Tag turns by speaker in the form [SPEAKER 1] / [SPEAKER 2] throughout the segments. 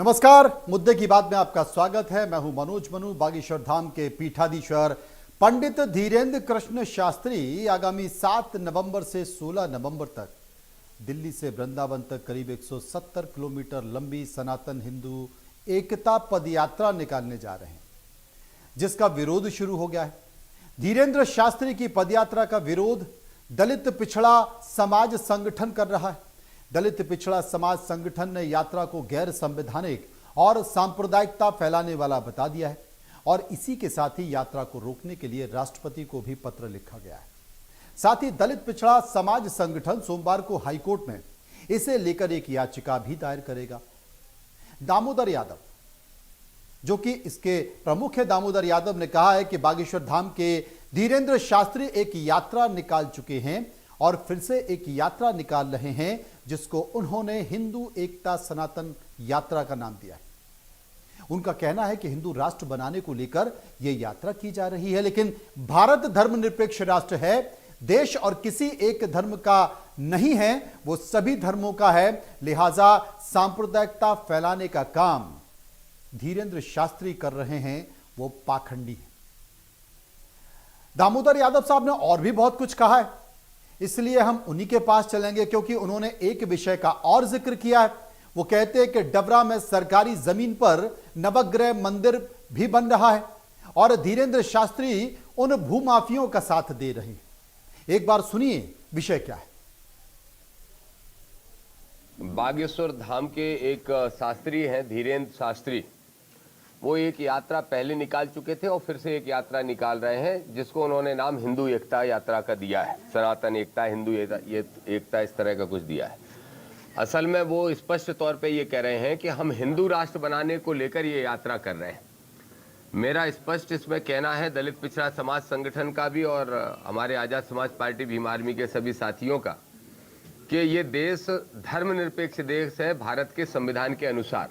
[SPEAKER 1] नमस्कार, मुद्दे की बात में आपका स्वागत है। मैं हूं मनोज मनु। बागेश्वर धाम के पीठाधीश्वर पंडित धीरेन्द्र कृष्ण शास्त्री आगामी 7 नवंबर से 16 नवंबर तक दिल्ली से वृंदावन तक करीब 170 किलोमीटर लंबी सनातन हिंदू एकता पदयात्रा निकालने जा रहे हैं, जिसका विरोध शुरू हो गया है। धीरेन्द्र शास्त्री की पदयात्रा का विरोध दलित पिछड़ा समाज संगठन कर रहा है। दलित पिछड़ा समाज संगठन ने यात्रा को गैर संवैधानिक और सांप्रदायिकता फैलाने वाला बता दिया है और इसी के साथ ही यात्रा को रोकने के लिए राष्ट्रपति को भी पत्र लिखा गया है। साथ ही दलित पिछड़ा समाज संगठन सोमवार को हाईकोर्ट में इसे लेकर एक याचिका भी दायर करेगा। दामोदर यादव, जो कि इसके प्रमुख है, दामोदर यादव ने कहा है कि बागेश्वर धाम के धीरेन्द्र शास्त्री एक यात्रा निकाल चुके हैं और फिर से एक यात्रा निकाल रहे हैं, जिसको उन्होंने हिंदू एकता सनातन यात्रा का नाम दिया है। उनका कहना है कि हिंदू राष्ट्र बनाने को लेकर यह यात्रा की जा रही है, लेकिन भारत धर्मनिरपेक्ष राष्ट्र है, देश और किसी एक धर्म का नहीं है, वो सभी धर्मों का है। लिहाजा सांप्रदायिकता फैलाने का काम धीरेन्द्र शास्त्री कर रहे हैं, वो पाखंडी है। दामोदर यादव साहब ने और भी बहुत कुछ कहा है, इसलिए हम उन्हीं के पास चलेंगे, क्योंकि उन्होंने एक विषय का और जिक्र किया है। वो कहते हैं कि डबरा में सरकारी जमीन पर नवग्रह मंदिर भी बन रहा है और धीरेन्द्र शास्त्री उन भूमाफियों का साथ दे रहे हैं। एक बार सुनिए विषय क्या है।
[SPEAKER 2] बागेश्वर धाम के एक शास्त्री हैं धीरेन्द्र शास्त्री, वो एक यात्रा पहले निकाल चुके थे और फिर से एक यात्रा निकाल रहे हैं, जिसको उन्होंने नाम हिंदू एकता यात्रा का दिया है। सनातन एकता, हिंदू एकता, इस तरह का कुछ दिया है। असल में वो स्पष्ट तौर पे ये कह रहे हैं कि हम हिंदू राष्ट्र बनाने को लेकर ये यात्रा कर रहे हैं। मेरा स्पष्ट इसमें कहना है दलित पिछड़ा समाज संगठन का भी और हमारे आज़ाद समाज पार्टी भीम आर्मी के सभी साथियों का, कि ये देश धर्मनिरपेक्ष देश है भारत के संविधान के अनुसार।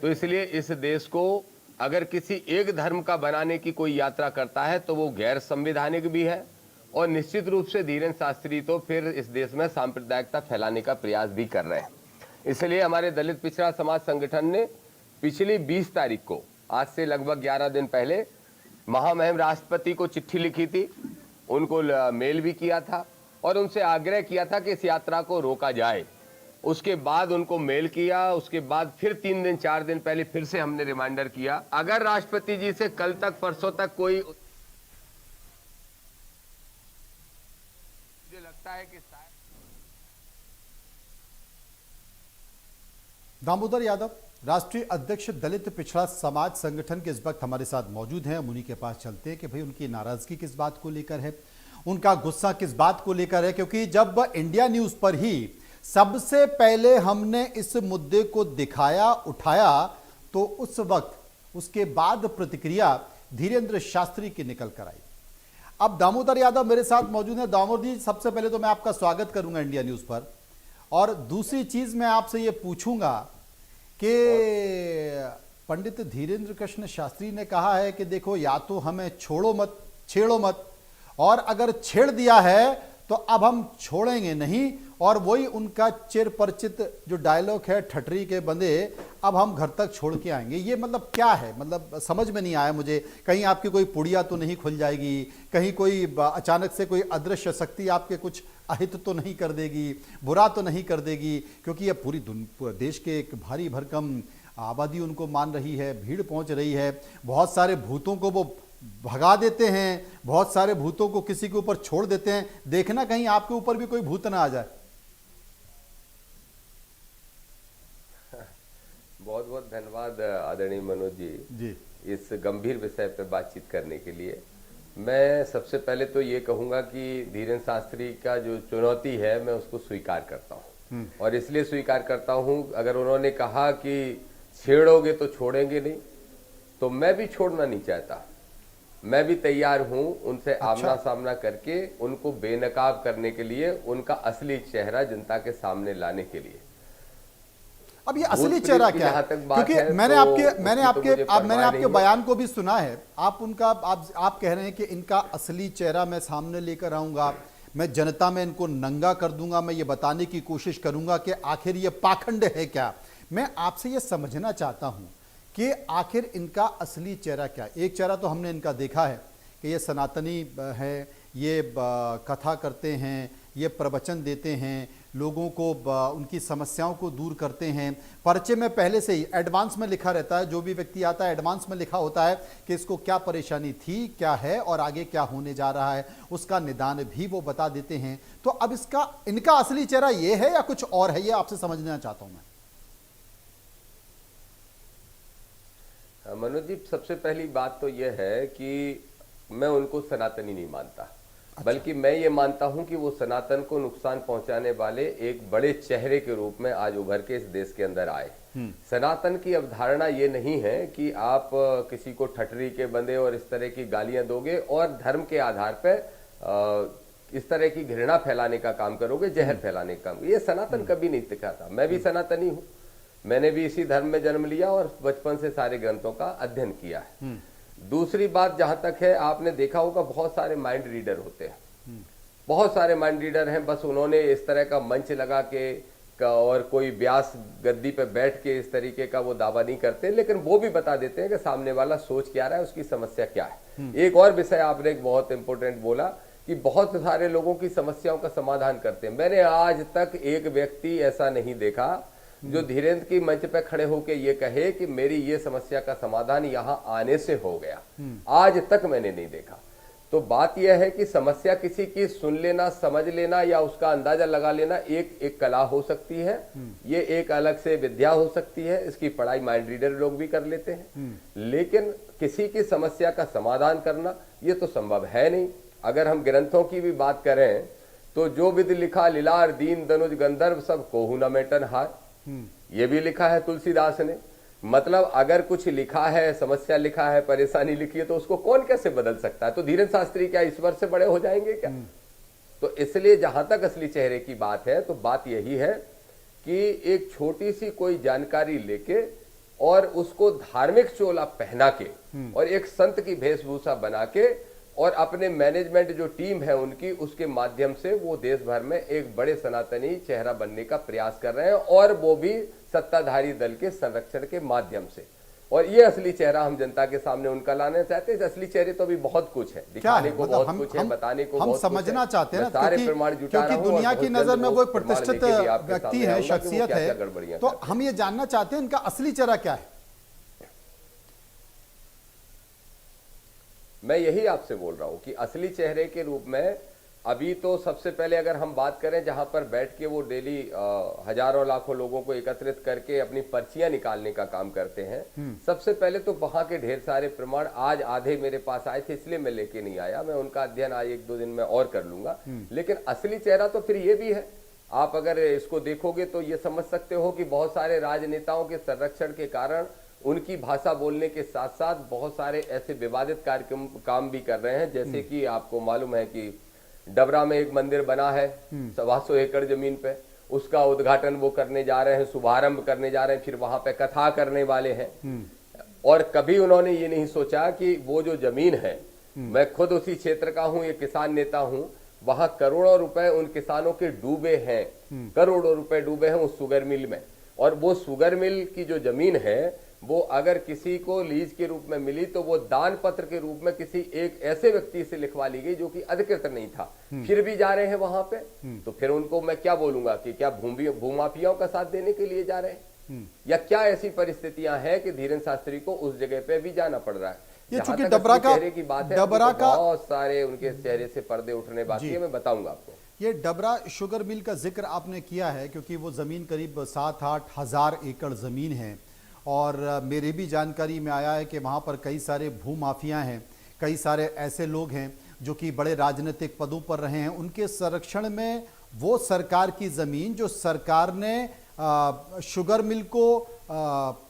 [SPEAKER 2] तो इसलिए इस देश को अगर किसी एक धर्म का बनाने की कोई यात्रा करता है तो वो गैर संवैधानिक भी है और निश्चित रूप से धीरेन्द्र शास्त्री तो फिर इस देश में सांप्रदायिकता फैलाने का प्रयास भी कर रहे हैं। इसलिए हमारे दलित पिछड़ा समाज संगठन ने पिछली 20 तारीख को, आज से लगभग 11 दिन पहले, महामहिम राष्ट्रपति को चिट्ठी लिखी थी, उनको मेल भी किया था और उनसे आग्रह किया था कि इस यात्रा को रोका जाए। उसके बाद उनको मेल किया, उसके बाद फिर 3 दिन 4 दिन पहले फिर से हमने रिमाइंडर किया। अगर राष्ट्रपति जी से कल तक परसों तक कोई, मुझे लगता है कि
[SPEAKER 1] दामोदर यादव, राष्ट्रीय अध्यक्ष दलित पिछड़ा समाज संगठन के इस वक्त हमारे साथ मौजूद हैं। हम उन्हीं के पास चलते हैं कि भाई उनकी नाराजगी किस बात को लेकर है, उनका गुस्सा किस बात को लेकर है। क्योंकि जब इंडिया न्यूज पर ही सबसे पहले हमने इस मुद्दे को दिखाया, उठाया, तो उस वक्त उसके बाद प्रतिक्रिया धीरेन्द्र शास्त्री की निकल कर आई। अब दामोदर यादव मेरे साथ मौजूद हैं। दामोदर जी, सबसे पहले तो मैं आपका स्वागत करूंगा इंडिया न्यूज पर, और दूसरी चीज मैं आपसे ये पूछूंगा कि पंडित धीरेन्द्र कृष्ण शास्त्री ने कहा है कि देखो, या तो हमें छोड़ो मत, छेड़ो मत, और अगर छेड़ दिया है तो अब हम छोड़ेंगे नहीं। और वही उनका चिर परिचित जो डायलॉग है, ठटरी के बंदे अब हम घर तक छोड़ के आएंगे। ये मतलब क्या है? मतलब समझ में नहीं आया मुझे। कहीं आपकी कोई पुड़िया तो नहीं खुल जाएगी, कहीं कोई अचानक से कोई अदृश्य शक्ति आपके कुछ अहित तो नहीं कर देगी, बुरा तो नहीं कर देगी? क्योंकि ये पूरी देश के एक भारी भरकम आबादी उनको मान रही है, भीड़ पहुंच रही है। बहुत सारे भूतों को वो भगा देते हैं, बहुत सारे भूतों को किसी के ऊपर छोड़ देते हैं। देखना कहीं आपके ऊपर भी कोई भूत ना आ जाए।
[SPEAKER 2] बहुत बहुत धन्यवाद आदरणीय मनोज जी इस गंभीर विषय पर बातचीत करने के लिए। मैं सबसे पहले तो ये कहूंगा कि धीरेन्द्र शास्त्री का जो चुनौती है, मैं उसको स्वीकार करता हूं। और इसलिए स्वीकार करता हूं, अगर उन्होंने कहा कि छेड़ोगे तो छोड़ेंगे नहीं, तो मैं भी छोड़ना नहीं चाहता। मैं भी तैयार हूं उनसे आमना सामना करके उनको बेनकाब करने के लिए, उनका असली चेहरा जनता के सामने लाने के लिए।
[SPEAKER 1] अब ये असली चेहरा क्या है? क्योंकि मैंने आपके बयान को भी सुना है। आप कह रहे हैं कि इनका असली चेहरा मैं सामने लेकर आऊंगा, मैं जनता में इनको नंगा कर दूंगा, मैं ये बताने की कोशिश करूंगा कि आखिर ये पाखंड है क्या। मैं आपसे ये समझना चाहता हूँ कि आखिर इनका असली चेहरा क्या है। एक चेहरा तो हमने इनका देखा है कि ये सनातनी है, ये कथा करते हैं, ये प्रवचन देते हैं, लोगों को उनकी समस्याओं को दूर करते हैं। पर्चे में पहले से ही एडवांस में लिखा रहता है, जो भी व्यक्ति आता है एडवांस में लिखा होता है कि इसको क्या परेशानी थी, क्या है और आगे क्या होने जा रहा है, उसका निदान भी वो बता देते हैं। तो अब इनका असली चेहरा ये है या कुछ और है, ये आपसे समझना चाहता हूं मैं।
[SPEAKER 2] मनोज जी, सबसे पहली बात तो यह है कि मैं उनको सनातनी नहीं मानता। बल्कि मैं ये मानता हूं कि वो सनातन को नुकसान पहुंचाने वाले एक बड़े चेहरे के रूप में आज उभर के इस देश के अंदर आए। सनातन की अवधारणा ये नहीं है कि आप किसी को ठटरी के बंदे और इस तरह की गालियां दोगे और धर्म के आधार पर इस तरह की घृणा फैलाने का काम करोगे, जहर फैलाने का काम। ये सनातन कभी नहीं सिखाता। मैं भी सनातनी हूँ, मैंने भी इसी धर्म में जन्म लिया और बचपन से सारे ग्रंथों का अध्ययन किया है। दूसरी बात जहां तक है, आपने देखा होगा बहुत सारे माइंड रीडर होते हैं, बहुत सारे माइंड रीडर हैं। बस उन्होंने इस तरह का मंच लगा के और कोई व्यास गद्दी पे बैठ के इस तरीके का वो दावा नहीं करते, लेकिन वो भी बता देते हैं कि सामने वाला सोच क्या रहा है, उसकी समस्या क्या है। एक और विषय आपने एक बहुत इंपॉर्टेंट बोला कि बहुत सारे लोगों की समस्याओं का समाधान करते हैं। मैंने आज तक एक व्यक्ति ऐसा नहीं देखा जो धीरेन्द्र की मंच पे खड़े होके ये कहे कि मेरी ये समस्या का समाधान यहां आने से हो गया। आज तक मैंने नहीं देखा। तो बात यह है कि समस्या किसी की सुन लेना, समझ लेना या उसका अंदाजा लगा लेना एक कला हो सकती है, ये एक अलग से विद्या हो सकती है। इसकी पढ़ाई माइंड रीडर लोग भी कर लेते हैं, लेकिन किसी की समस्या का समाधान करना ये तो संभव है नहीं। अगर हम ग्रंथों की भी बात करें तो जो विधि लिखा लीलार दीन दनुज गंधर्व सब कोहू न मेटन हार, ये भी लिखा है तुलसीदास ने। मतलब अगर कुछ लिखा है, समस्या लिखा है, परेशानी लिखी है, तो उसको कौन कैसे बदल सकता है। तो धीरेन्द्र शास्त्री क्या ईश्वर से बड़े हो जाएंगे क्या? तो इसलिए जहां तक असली चेहरे की बात है तो बात यही है कि एक छोटी सी कोई जानकारी लेके और उसको धार्मिक चोला पहना के और एक संत की वेशभूषा बना के और अपने मैनेजमेंट जो टीम है उनकी, उसके माध्यम से वो देश भर में एक बड़े सनातनी चेहरा बनने का प्रयास कर रहे हैं, और वो भी सत्ताधारी दल के संरक्षण के माध्यम से। और ये असली चेहरा हम जनता के सामने उनका लाना चाहते हैं। असली चेहरे तो अभी बहुत कुछ है, दिखाने को बहुत कुछ है, बताने को बहुत कुछ है।
[SPEAKER 1] हम समझना चाहते हैं ना,
[SPEAKER 2] सारे प्रमाण जुटा रहा हूं,
[SPEAKER 1] क्योंकि दुनिया की नजर में वो एक प्रतिष्ठित व्यक्ति है, शख्सियत है। तो हम ये जानना चाहते हैं इनका असली चेहरा क्या है।
[SPEAKER 2] मैं यही आपसे बोल रहा हूं कि असली चेहरे के रूप में अभी तो सबसे पहले अगर हम बात करें जहां पर बैठ के वो डेली हजारों लाखों लोगों को एकत्रित करके अपनी पर्चियां निकालने का काम करते हैं, सबसे पहले तो वहां के ढेर सारे प्रमाण आज आधे मेरे पास आए थे, इसलिए मैं लेके नहीं आया। मैं उनका अध्ययन आज 1-2 दिन में और कर लूंगा। लेकिन असली चेहरा तो फिर ये भी है। आप अगर इसको देखोगे तो ये समझ सकते हो कि बहुत सारे राजनेताओं के संरक्षण के कारण उनकी भाषा बोलने के साथ साथ बहुत सारे ऐसे विवादित कार्यक्रम काम भी कर रहे हैं। जैसे कि आपको मालूम है कि डबरा में एक मंदिर बना है 125 एकड़ जमीन पे, उसका उद्घाटन वो करने जा रहे हैं, शुभारंभ करने जा रहे हैं, फिर वहां पे कथा करने वाले हैं। और कभी उन्होंने ये नहीं सोचा कि वो जो जमीन है, मैं खुद उसी क्षेत्र का हूं, ये किसान नेता हूं, वहां करोड़ों रुपए उन किसानों के डूबे हैं, करोड़ों रुपए डूबे हैं उस शुगर मिल में। और वो शुगर मिल की जो जमीन है वो अगर किसी को लीज के रूप में मिली तो वो दान पत्र के रूप में किसी एक ऐसे व्यक्ति से लिखवा ली गई जो कि अधिकृत नहीं था, फिर भी जा रहे हैं वहां पे। तो फिर उनको मैं क्या बोलूंगा कि क्या भूमाफियाओं का साथ देने के लिए जा रहे हैं, या क्या ऐसी परिस्थितियां हैं कि धीरेन्द्र शास्त्री को उस जगह पे भी जाना पड़ रहा है।
[SPEAKER 1] ये चूंकि डबरा का
[SPEAKER 2] चेहरे की बात है, बहुत सारे उनके चेहरे से पर्दे उठने बाकी है, मैं बताऊंगा आपको।
[SPEAKER 1] ये डबरा शुगर मिल का जिक्र आपने किया है क्योंकि वो जमीन करीब 7-8 हजार एकड़ जमीन है, और मेरी भी जानकारी में आया है कि वहाँ पर कई सारे भूमाफिया हैं, कई सारे ऐसे लोग हैं जो कि बड़े राजनीतिक पदों पर रहे हैं। उनके संरक्षण में वो सरकार की ज़मीन जो सरकार ने शुगर मिल को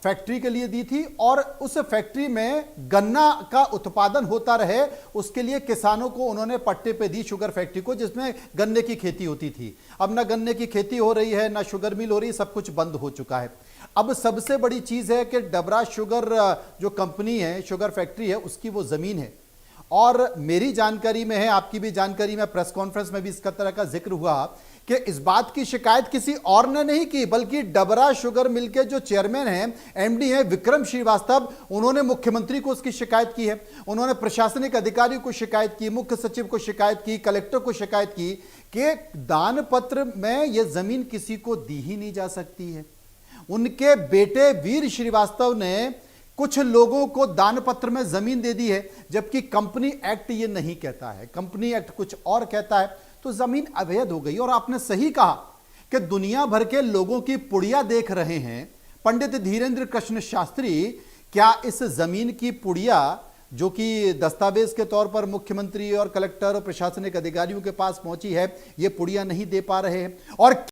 [SPEAKER 1] फैक्ट्री के लिए दी थी, और उस फैक्ट्री में गन्ना का उत्पादन होता रहे, उसके लिए किसानों को उन्होंने पट्टे पे दी, शुगर फैक्ट्री को, जिसमें गन्ने की खेती होती थी। अब ना गन्ने की खेती हो रही है, ना शुगर मिल हो रही, सब कुछ बंद हो चुका है। अब सबसे बड़ी चीज़ है कि डबरा शुगर जो कंपनी है, शुगर फैक्ट्री है, उसकी वो ज़मीन है। और मेरी जानकारी में है, आपकी भी जानकारी में, प्रेस कॉन्फ्रेंस में भी इसका तरह का जिक्र हुआ कि इस बात की शिकायत किसी और ने नहीं की, बल्कि डबरा शुगर मिल के जो चेयरमैन हैं, एमडी हैं विक्रम श्रीवास्तव, उन्होंने मुख्यमंत्री को उसकी शिकायत की है। उन्होंने प्रशासनिक अधिकारी को शिकायत की, मुख्य सचिव को शिकायत की, कलेक्टर को शिकायत की कि दान पत्र में यह जमीन किसी को दी ही नहीं जा सकती है। उनके बेटे वीर श्रीवास्तव ने कुछ लोगों को दान पत्र में जमीन दे दी है, जबकि कंपनी एक्ट ये नहीं कहता है, कंपनी एक्ट कुछ और कहता है। तो जमीन अवैध हो गई। और आपने सही कहा कि दुनिया भर के लोगों की पुड़िया देख रहे हैं पंडित धीरेन्द्र कृष्ण शास्त्री। क्या इस जमीन की पुड़िया जो कि दस्तावेज के तौर पर मुख्यमंत्री और कलेक्टर और प्रशासनिक अधिकारियों के पास पहुंची है, ये पुड़िया नहीं दे पा रहे हैं? और